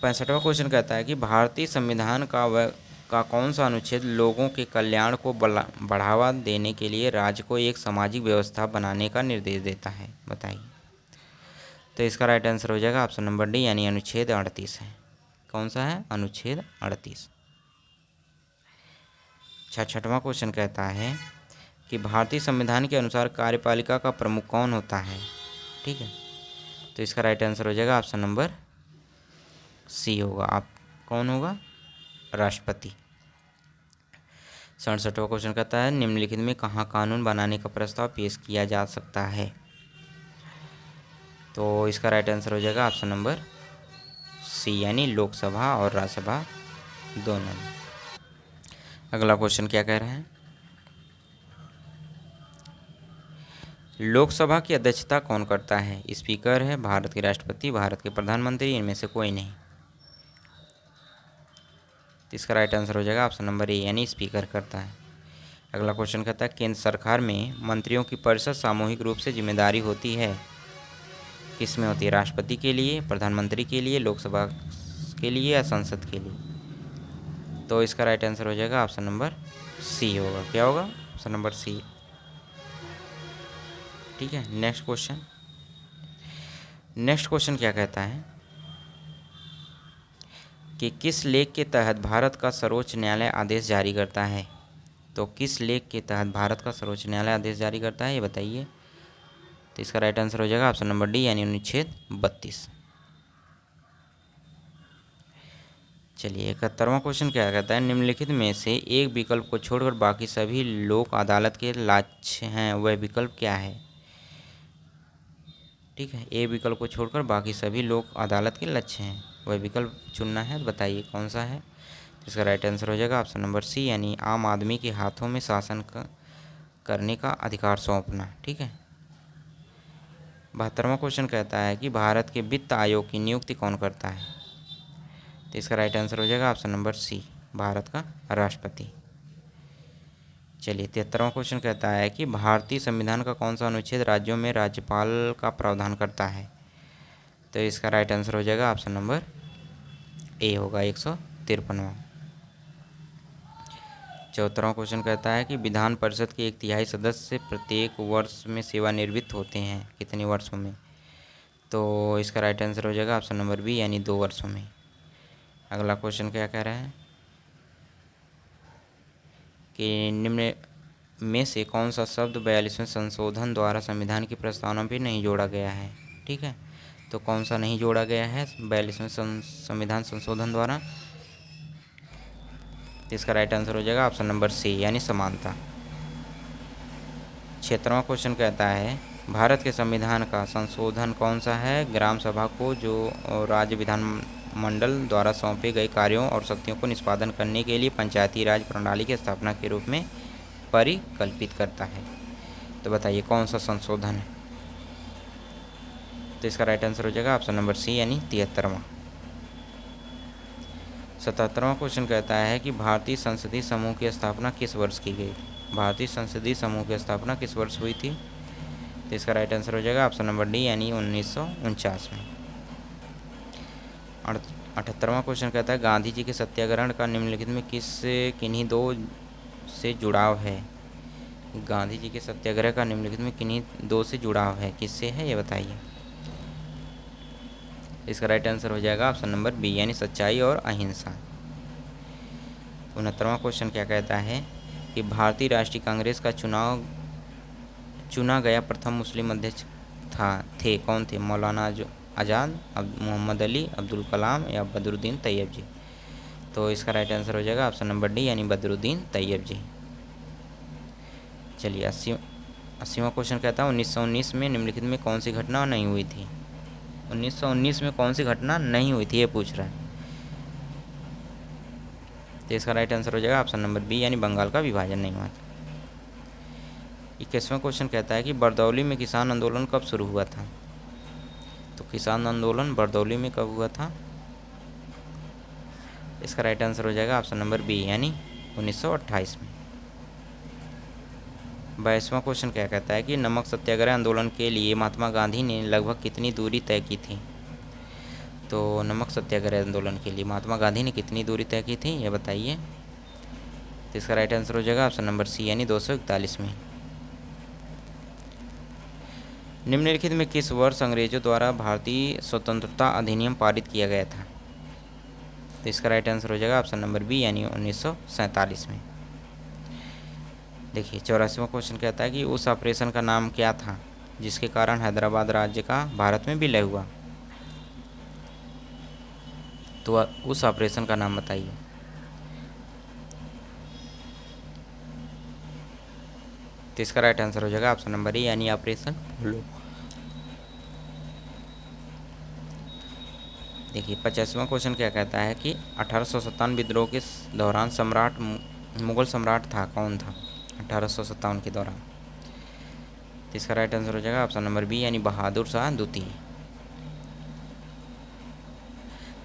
65वां क्वेश्चन कहता है कि भारतीय संविधान का कौन सा अनुच्छेद लोगों के कल्याण को बढ़ावा देने के लिए राज्य को एक सामाजिक व्यवस्था बनाने का निर्देश देता है, बताइए। तो इसका राइट आंसर हो जाएगा ऑप्शन नंबर डी यानी अनुच्छेद 38 है। कौन सा है, अनुच्छेद 38। 66वां क्वेश्चन कहता है कि भारतीय संविधान के अनुसार कार्यपालिका का प्रमुख कौन होता है। ठीक है, तो इसका राइट आंसर हो जाएगा ऑप्शन नंबर सी होगा। आप कौन होगा, राष्ट्रपति। 67वां क्वेश्चन कहता है निम्नलिखित में कहाँ कानून बनाने का प्रस्ताव पेश किया जा सकता है। तो इसका राइट आंसर हो जाएगा ऑप्शन नंबर सी, यानी लोकसभा और राज्यसभा दोनों। अगला क्वेश्चन क्या कह रहे हैं, लोकसभा की अध्यक्षता कौन करता है। स्पीकर है, भारत के राष्ट्रपति, भारत के प्रधानमंत्री, इनमें से कोई नहीं। तो इसका राइट आंसर हो जाएगा ऑप्शन नंबर ए, यानी स्पीकर करता है। अगला क्वेश्चन कहता है केंद्र सरकार में मंत्रियों की परिषद सामूहिक रूप से जिम्मेदारी होती है, किस में होती है, राष्ट्रपति के लिए, प्रधानमंत्री के लिए, लोकसभा के लिए या संसद के लिए। तो इसका राइट आंसर हो जाएगा ऑप्शन नंबर सी होगा। क्या होगा, ऑप्शन नंबर सी। ठीक है, नेक्स्ट क्वेश्चन क्या कहता है कि किस लेख के तहत भारत का सर्वोच्च न्यायालय आदेश जारी करता है। तो किस लेख के तहत भारत का सर्वोच्च न्यायालय आदेश जारी करता है, ये बताइए। तो इसका राइट आंसर हो जाएगा ऑप्शन नंबर डी, यानी अनुच्छेद 32। चलिए 71वां क्वेश्चन क्या कहता है निम्नलिखित में से एक विकल्प को छोड़कर बाकी सभी लोक अदालत के लक्ष्य हैं, वह विकल्प क्या है। ठीक है, ए विकल्प को छोड़कर बाकी सभी लोक अदालत के लक्ष्य हैं, वह विकल्प चुनना है। तो बताइए कौन सा है। इसका राइट आंसर हो जाएगा ऑप्शन नंबर सी, यानी आम आदमी के हाथों में शासन करने का अधिकार सौंपना। ठीक है। 72वां क्वेश्चन कहता है कि भारत के वित्त आयोग की नियुक्ति कौन करता है। तो इसका राइट आंसर हो जाएगा ऑप्शन नंबर सी, भारत का राष्ट्रपति। चलिए 73वां क्वेश्चन कहता है कि भारतीय संविधान का कौन सा अनुच्छेद राज्यों में राज्यपाल का प्रावधान करता है। तो इसका राइट आंसर हो जाएगा ऑप्शन नंबर ए होगा 153वां। 74वां क्वेश्चन कहता है कि विधान परिषद के 1/3 सदस्य प्रत्येक वर्ष में सेवानिवृत्त होते हैं, कितने वर्षों में। तो इसका राइट आंसर हो जाएगा ऑप्शन नंबर बी, यानी 2 वर्षों में। अगला क्वेश्चन क्या कह रहा है कि निम्न में से कौन सा शब्द 42वें संशोधन द्वारा संविधान की प्रस्तावना में नहीं जोड़ा गया है। ठीक है, तो कौन सा नहीं जोड़ा गया है 42वें संविधान संशोधन द्वारा। तो इसका राइट आंसर हो जाएगा ऑप्शन नंबर सी, यानी समानता। 76वां क्वेश्चन कहता है भारत के संविधान का संशोधन कौन सा है, ग्राम सभा को जो राज्य विधानमंडल द्वारा सौंपे गए कार्यों और शक्तियों को निष्पादन करने के लिए पंचायती राज प्रणाली की स्थापना के रूप में परिकल्पित करता है। तो बताइए कौन सा संशोधन है। तो इसका राइट आंसर हो जाएगा ऑप्शन नंबर सी, यानी 73वां। 77वां क्वेश्चन कहता है कि भारतीय संसदीय समूह की स्थापना किस वर्ष की गई। भारतीय संसदीय समूह की स्थापना किस वर्ष हुई थी। तो इसका राइट आंसर हो जाएगा ऑप्शन नंबर डी, यानी 1949 में। 78वां क्वेश्चन कहता है गांधी जी के सत्याग्रह का निम्नलिखित में किन्हीं दो से जुड़ाव है। गांधी जी के सत्याग्रह का निम्नलिखित में किन्हीं दो से जुड़ाव है, किससे है ये बताइए। इसका राइट आंसर हो जाएगा ऑप्शन नंबर बी, यानी सच्चाई और अहिंसा। 69वां क्वेश्चन क्या कहता है कि भारतीय राष्ट्रीय कांग्रेस का चुना गया प्रथम मुस्लिम अध्यक्ष थे कौन थे, मौलाना आज़ाद, मोहम्मद अली, अब्दुल कलाम या बदरुद्दीन तैयब जी। तो इसका राइट आंसर हो जाएगा ऑप्शन नंबर डी, यानी बदरुद्दीन तैयब जी। चलिए 80वां क्वेश्चन कहता है 1919 में निम्नलिखित में कौन सी घटना नहीं हुई थी। 1919 में कौन सी घटना नहीं हुई थी ये पूछ रहा है। तो इसका राइट आंसर हो जाएगा ऑप्शन नंबर बी, यानी बंगाल का विभाजन नहीं हुआ था। 21वां क्वेश्चन कहता है कि बरदौली में किसान आंदोलन कब शुरू हुआ था। तो किसान आंदोलन बरदौली में कब हुआ था। इसका राइट आंसर हो जाएगा ऑप्शन नंबर बी, यानी 1928 में। 22वां क्वेश्चन क्या कहता है कि नमक सत्याग्रह आंदोलन के लिए महात्मा गांधी ने लगभग कितनी दूरी तय की थी। तो नमक सत्याग्रह आंदोलन के लिए महात्मा गांधी ने कितनी दूरी तय की थी ये बताइए। तो इसका राइट आंसर हो जाएगा ऑप्शन नंबर सी, यानी 241 में। निम्नलिखित में किस वर्ष अंग्रेजों द्वारा भारतीय स्वतंत्रता अधिनियम पारित किया गया था। तो इसका राइट आंसर हो जाएगा ऑप्शन नंबर बी, यानी 1947 में। देखिए 84वां क्वेश्चन कहता है कि उस ऑपरेशन का नाम क्या था जिसके कारण हैदराबाद राज्य का भारत में विलय हुआ। तो उस ऑपरेशन का नाम बताइए। तो इसका राइट आंसर हो जाएगा ऑप्शन नंबर ए यानी ऑपरेशन पोलो। देखिए 50वां क्वेश्चन क्या कहता है कि 1857 विद्रोह के दौरान सम्राट मुगल सम्राट था, कौन था 1857 के दौरान। तो इसका राइट आंसर हो जाएगा ऑप्शन नंबर बी यानी बहादुर शाह द्वितीय।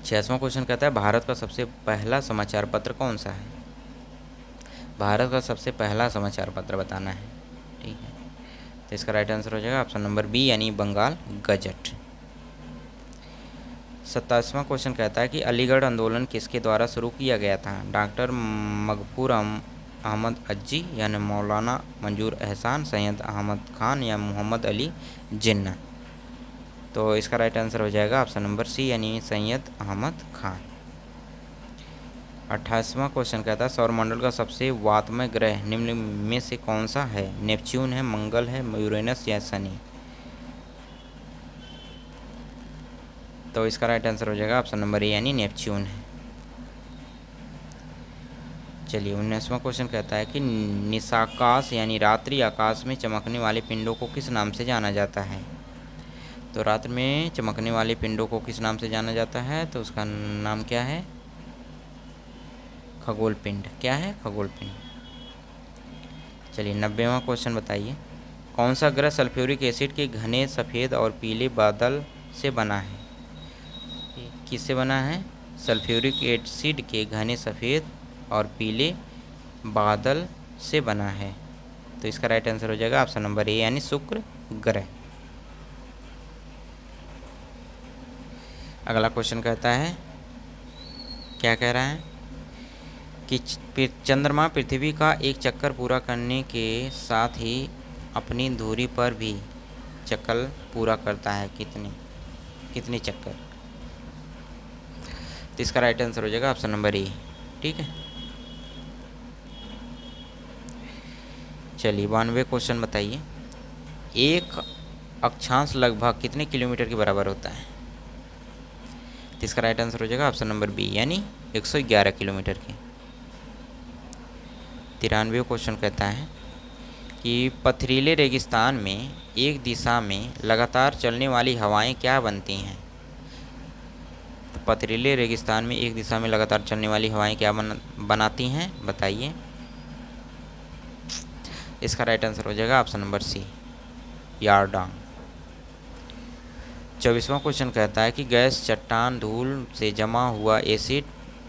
86वां क्वेश्चन कहता है भारत का सबसे पहला समाचार पत्र कौन सा है। भारत का सबसे पहला समाचार पत्र बताना है, ठीक है। तो इसका राइट आंसर हो जाएगा ऑप्शन नंबर बी यानी बंगाल गजट। 27वां क्वेश्चन कहता है कि अलीगढ़ आंदोलन किसके द्वारा शुरू किया गया था। डॉक्टर मगफूर अहमद अज्जी यानी मौलाना मंजूर एहसान, सैयद अहमद खान या मोहम्मद अली जिन्ना। तो इसका राइट आंसर हो जाएगा ऑप्शन नंबर सी यानी सैयद अहमद खान। 28वां क्वेश्चन कहता है सौरमंडल का सबसे वातमय ग्रह निम्न में से कौन सा है। नेपच्यून है, मंगल है, यूरेनस या शनि। तो इसका राइट आंसर हो जाएगा ऑप्शन नंबर ए यानी नेपच्यून है। चलिए 19वां क्वेश्चन कहता है कि निशाकाश यानी रात्रि आकाश में चमकने वाले पिंडों को किस नाम से जाना जाता है। तो रात्रि में चमकने वाले पिंडों को किस नाम से जाना जाता है, तो उसका नाम क्या है, खगोल पिंड। क्या है, खगोल पिंड। चलिए 90वां क्वेश्चन बताइए कौन सा ग्रह सल्फ्यूरिक एसिड के घने सफ़ेद और पीले बादल से बना है। किससे बना है, सल्फ्यूरिक एसिड के घने सफ़ेद और पीले बादल से बना है। तो इसका राइट आंसर हो जाएगा ऑप्शन नंबर ए यानी शुक्र ग्रह। अगला क्वेश्चन कहता है, क्या कह रहा है कि चंद्रमा पृथ्वी का एक चक्कर पूरा करने के साथ ही अपनी दूरी पर भी चक्कर पूरा करता है। कितने चक्कर। तो इसका राइट आंसर हो जाएगा ऑप्शन नंबर ए, ठीक है। चलिए 92 क्वेश्चन बताइए एक अक्षांश लगभग कितने किलोमीटर के बराबर होता है। तो इसका राइट आंसर हो जाएगा ऑप्शन नंबर बी यानी 111 किलोमीटर के। 93 क्वेश्चन कहता है कि पथरीले रेगिस्तान में एक दिशा में लगातार चलने वाली हवाएं क्या बनती हैं। तो पथरीले रेगिस्तान में एक दिशा में लगातार चलने वाली हवाएं क्या बनाती हैं, बताइए। इसका राइट आंसर हो जाएगा ऑप्शन नंबर सी यारडांग। 24वां क्वेश्चन कहता है कि गैस, चट्टान, धूल से जमा हुआ एसिड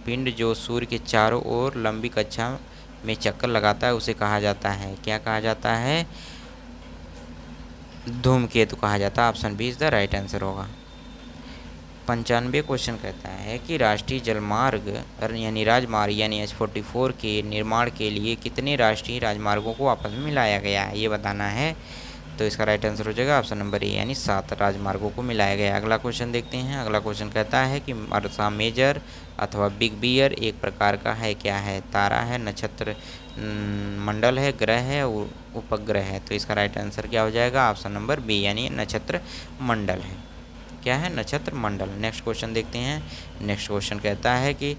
पिंड जो सूर्य के चारों ओर लंबी कक्षा में चक्कर लगाता है उसे कहा जाता है। क्या कहा जाता है, धूमकेतु कहा जाता है। Option B is the right answer होगा। 95 क्वेश्चन कहता है कि राष्ट्रीय जलमार्ग यानी राजमार्ग यानी H44 के निर्माण के लिए कितने राष्ट्रीय राजमार्गों को आपस में मिलाया गया है, ये बताना है। तो इसका राइट आंसर हो जाएगा ऑप्शन नंबर ए यानी 7 राजमार्गों को मिलाया गया। अगला क्वेश्चन देखते हैं। अगला क्वेश्चन कहता है कि अर्सा मेजर अथवा बिग बियर एक प्रकार का है, क्या है, तारा है, नक्षत्र मंडल है, ग्रह है, उपग्रह है। तो इसका राइट आंसर क्या हो जाएगा ऑप्शन नंबर बी यानी नक्षत्र मंडल है। क्या है, नक्षत्र मंडल। नेक्स्ट क्वेश्चन देखते हैं। नेक्स्ट क्वेश्चन कहता है कि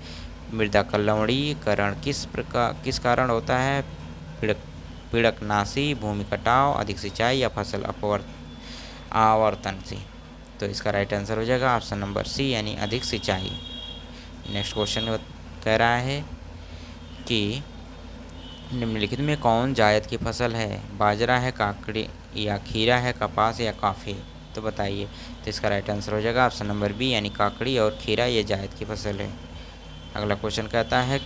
मृदा का लवणीकरण किस कारण होता है। पीड़कनाशी, भूमि कटाव, अधिक सिंचाई या फसल आवर्तन से। तो इसका राइट आंसर हो जाएगा ऑप्शन नंबर सी यानी अधिक सिंचाई। नेक्स्ट क्वेश्चन कह रहा है कि निम्नलिखित में कौन जायद की फसल है। बाजरा है, काकड़ी या खीरा है, कपास या कॉफ़ी। तो बताइए। तो इसका राइट आंसर हो जाएगा ऑप्शन नंबर बी यानी काकड़ी और खीरा ये जायद की फसल है। अगला क्वेश्चन कहता है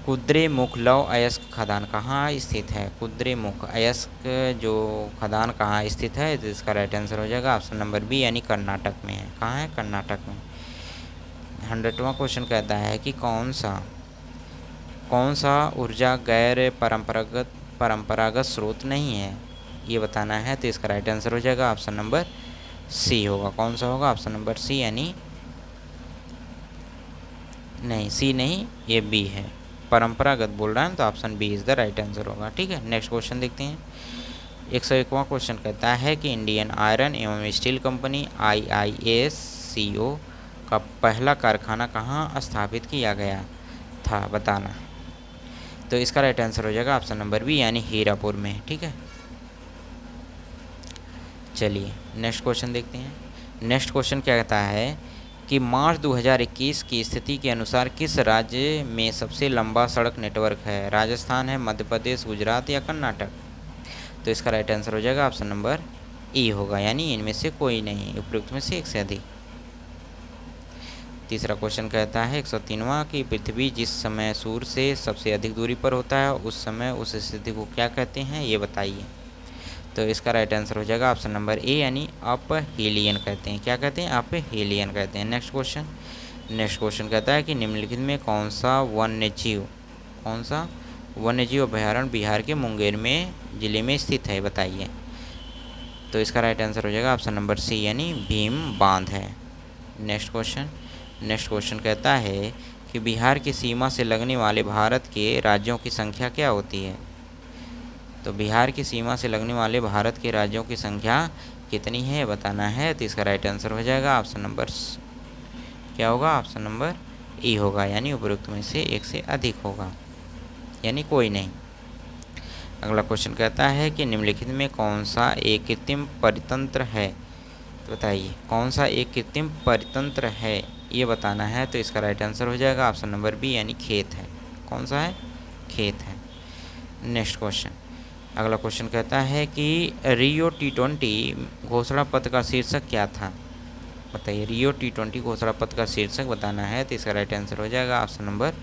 कुद्रेमुख लौह अयस्क खदान कहाँ स्थित है। कुद्रेमुख अयस्क जो खदान कहाँ स्थित है, तो इसका राइट आंसर हो जाएगा ऑप्शन नंबर बी यानी कर्नाटक में है। कहाँ है, कर्नाटक में। 100वां क्वेश्चन कहता है कि कौन सा ऊर्जा गैर परंपरागत स्रोत नहीं है, ये बताना है। तो इसका राइट आंसर हो जाएगा ऑप्शन नंबर सी होगा। कौन सा होगा, ऑप्शन नंबर सी यानी नहीं, सी नहीं, ये बी है, परंपरागत बोल रहा है तो option B is the right answer होगा। ठीक है, नेक्स्ट क्वेश्चन देखते हैं। 101वां क्वेश्चन कहता है कि इंडियन आयरन एवं स्टील कंपनी IISCO का पहला कारखाना कहाँ स्थापित किया गया था, बताना। तो इसका राइट आंसर हो जाएगा ऑप्शन नंबर बी यानी हीरापुर में। ठीक है, चलिए नेक्स्ट क्वेश्चन देखते हैं। नेक्स्ट क्वेश्चन क्या कहता है कि मार्च 2021 की स्थिति के अनुसार किस राज्य में सबसे लंबा सड़क नेटवर्क है? राजस्थान है, मध्य प्रदेश, गुजरात या कर्नाटक? तो इसका राइट आंसर हो जाएगा ऑप्शन नंबर ई होगा, यानी इनमें से कोई नहीं, उपयुक्त में से एक से अधिक। तीसरा क्वेश्चन कहता है 103वां कि पृथ्वी जिस समय सूर्य से सबसे अधिक दूरी पर होता है उस समय उस स्थिति को क्या कहते हैं, ये बताइए। तो इसका राइट आंसर हो जाएगा ऑप्शन नंबर ए यानी अपहेलियन कहते हैं। क्या कहते हैं? अपहेलियन कहते हैं। नेक्स्ट क्वेश्चन कहता है कि निम्नलिखित में कौन सा वन्यजीव अभयारण्य बिहार के मुंगेर में जिले में स्थित है, बताइए। तो इसका राइट आंसर हो जाएगा ऑप्शन नंबर सी यानी भीम बांध है। नेक्स्ट क्वेश्चन कहता है कि बिहार की सीमा से लगने वाले भारत के राज्यों की संख्या क्या होती है? तो बिहार की सीमा से लगने वाले भारत के राज्यों की संख्या कितनी है बताना है। तो इसका राइट आंसर हो जाएगा ऑप्शन नंबर क्या होगा? ऑप्शन नंबर ई होगा, यानी उपरोक्त में से एक से अधिक होगा, यानी कोई नहीं। अगला क्वेश्चन कहता है कि निम्नलिखित में कौन सा एक कृत्रिम परितंत्र है, तो बताइए कौन सा एक कृत्रिम परितंत्र है, ये बताना है। तो इसका राइट आंसर हो जाएगा ऑप्शन नंबर बी यानी खेत है। कौन सा है? खेत है। नेक्स्ट क्वेश्चन, अगला क्वेश्चन कहता है कि रियो T20 घोषणा पत्र का शीर्षक क्या था, बताइए। रियो T20 घोषणा पत्र का शीर्षक बताना है। तो इसका राइट आंसर हो जाएगा ऑप्शन नंबर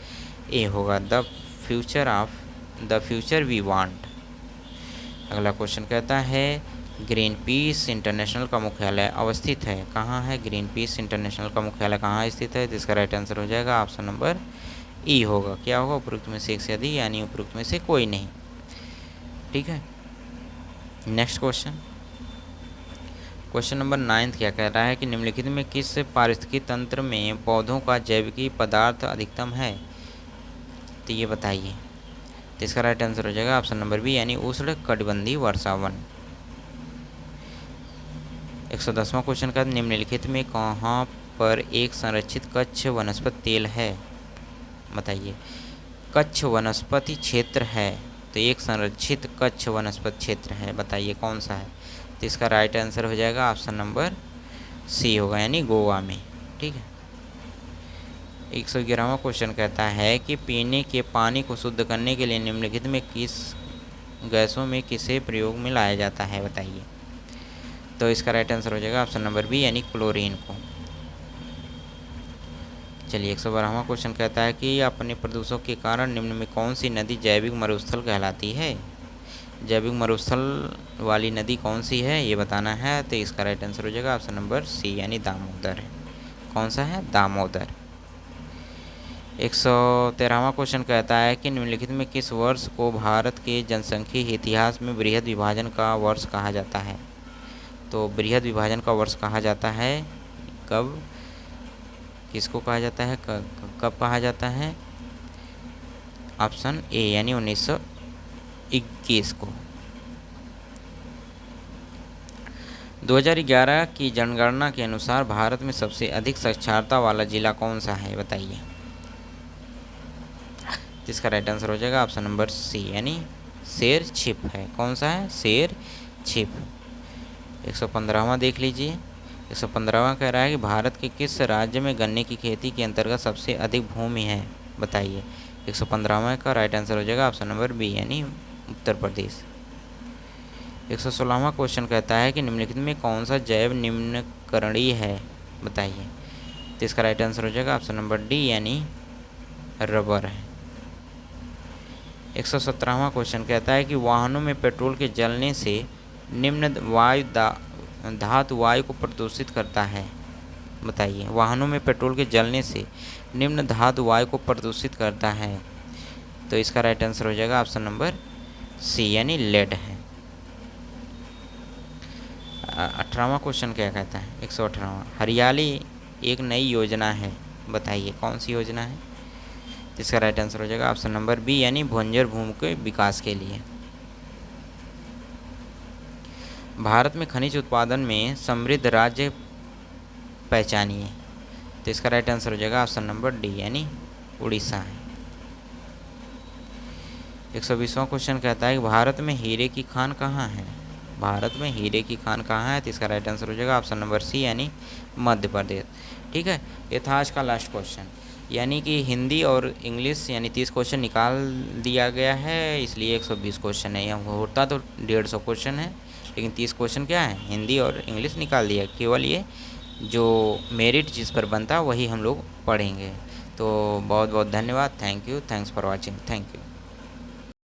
ए होगा, द फ्यूचर वी वांट। अगला क्वेश्चन कहता है ग्रीन पीस इंटरनेशनल का मुख्यालय अवस्थित है कहाँ है? ग्रीन पीस इंटरनेशनल का मुख्यालय कहाँ स्थित है? तो इसका राइट आंसर हो जाएगा ऑप्शन नंबर ई होगा। क्या होगा? उपरोक्त में से एक से अधिक, यानी उपरोक्त में से कोई नहीं। ठीक है, नेक्स्ट क्वेश्चन नंबर 9 क्या कह रहा है कि निम्नलिखित में किस पारिस्थितिकी तंत्र में पौधों का जैविकी पदार्थ अधिकतम है, तो ये बताइए। तो इसका राइट आंसर हो जाएगा ऑप्शन नंबर बी यानी उष्ण कटिबंधीय वर्षावन। 110वां क्वेश्चन का निम्नलिखित में कहाँ पर एक संरक्षित कच्छ वनस्पति तेल है, बताइए। कच्छ वनस्पति क्षेत्र है, तो एक संरक्षित कच्छ वनस्पति क्षेत्र है, बताइए कौन सा है। तो इसका राइट आंसर हो जाएगा ऑप्शन नंबर सी होगा, यानी गोवा में। ठीक है, 111वां क्वेश्चन कहता है कि पीने के पानी को शुद्ध करने के लिए निम्नलिखित में किस गैसों में किसे प्रयोग में लाया जाता है, बताइए। तो इसका राइट आंसर हो जाएगा ऑप्शन नंबर बी यानी क्लोरीन को। चलिए 112वां क्वेश्चन कहता है कि अपने प्रदूषण के कारण निम्न में कौन सी नदी जैविक मरुस्थल कहलाती है? जैविक मरुस्थल वाली नदी कौन सी है, ये बताना है। तो इसका राइट आंसर हो जाएगा ऑप्शन नंबर सी यानी दामोदर। कौन सा है? दामोदर। 113वां क्वेश्चन कहता है कि निम्नलिखित में किस वर्ष को भारत के जनसंख्यिक इतिहास में बृहद विभाजन का वर्ष कहा जाता है? तो बृहद विभाजन का वर्ष कहा जाता है कब, किसको कहा जाता है, कब कहा जाता है? ऑप्शन ए यानी 1921 को। 2011 की जनगणना के अनुसार भारत में सबसे अधिक साक्षरता वाला जिला कौन सा है, बताइए। इसका राइट आंसर हो जाएगा ऑप्शन नंबर सी यानी शेर छिप है। कौन सा है? शेर छिप। 115वां देख लीजिए। 115वां कह रहा है कि भारत के किस राज्य में गन्ने की खेती के अंतर्गत सबसे अधिक भूमि है, बताइए। 115वां का राइट आंसर हो जाएगा ऑप्शन नंबर बी यानी उत्तर प्रदेश। 116वां क्वेश्चन कहता है कि निम्नलिखित में कौन सा जैव निम्नकरणीय है, बताइए। तो इसका राइट आंसर हो जाएगा ऑप्शन नंबर डी यानी रबर है। 117वां क्वेश्चन कहता है कि वाहनों में पेट्रोल के जलने से निम्न धातु वायु को प्रदूषित करता है, बताइए। वाहनों में पेट्रोल के जलने से निम्न धातु वायु को प्रदूषित करता है। तो इसका राइट आंसर हो जाएगा ऑप्शन नंबर सी यानी लेड है। 18वां क्वेश्चन क्या कहता है? 118वां, हरियाली एक नई योजना है, बताइए कौन सी योजना है। इसका राइट आंसर हो जाएगा ऑप्शन नंबर बी यानी भूंजर भूमि के विकास के लिए। भारत में खनिज उत्पादन में समृद्ध राज्य पहचानिए। तो इसका राइट आंसर हो जाएगा ऑप्शन नंबर डी यानी उड़ीसा है। 120वां क्वेश्चन कहता है कि भारत में हीरे की खान कहाँ है। भारत में हीरे की खान कहाँ है, तो इसका राइट आंसर हो जाएगा ऑप्शन नंबर सी यानी मध्य प्रदेश। ठीक है, ये था आज का लास्ट क्वेश्चन। यानी कि हिंदी और इंग्लिश यानी 30 क्वेश्चन निकाल दिया गया है, इसलिए 120 क्वेश्चन है। यहाँ होता तो 150 क्वेश्चन है, लेकिन 30 क्वेश्चन क्या है, हिंदी और इंग्लिश निकाल दिया। केवल ये जो मेरिट जिस पर बनता वही हम लोग पढ़ेंगे। तो बहुत बहुत धन्यवाद। Thank you, thanks for watching, thank you.